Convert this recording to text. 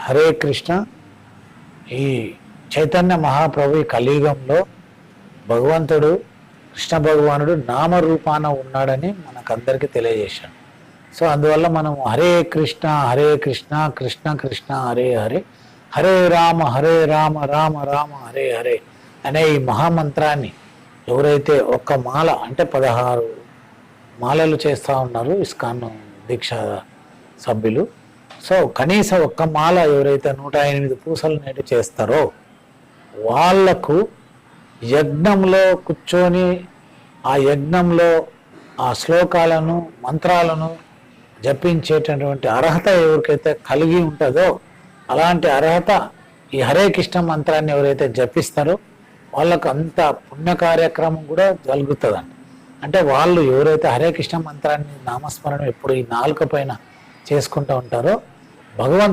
హరే కృష్ణ. ఈ చైతన్య మహాప్రభు ఈ కలియుగంలో భగవంతుడు కృష్ణ భగవానుడు నామరూపాన ఉన్నాడని మనకందరికీ తెలియజేశాడు. సో అందువల్ల మనం హరే కృష్ణ కృష్ణ కృష్ణ హరే హరే, హరే రామ రామ రామ హరే హరే అనే ఈ మహామంత్రాన్ని ఎవరైతే ఒక్క మాల అంటే 16 మాలలు చేస్తూ ఉన్నారు ఇస్కాన్ దీక్ష సభ్యులు. సో కనీసం ఒక్క మాల ఎవరైతే 108 పూసలు నేటి చేస్తారో వాళ్లకు యజ్ఞంలో కూర్చొని ఆ యజ్ఞంలో ఆ శ్లోకాలను మంత్రాలను జపించేటటువంటి అర్హత ఎవరికైతే కలిగి ఉంటుందో అలాంటి అర్హత ఈ హరే కృష్ణ మంత్రాన్ని ఎవరైతే జపిస్తారో వాళ్ళకు అంత పుణ్య కార్యక్రమం కూడా జరుగుతుందండి. అంటే వాళ్ళు ఎవరైతే హరే కృష్ణ మంత్రాన్ని నామస్మరణ ఎప్పుడు ఈ నాలుక పైన చేసుకుంటూ ఉంటారో భగవంతుడు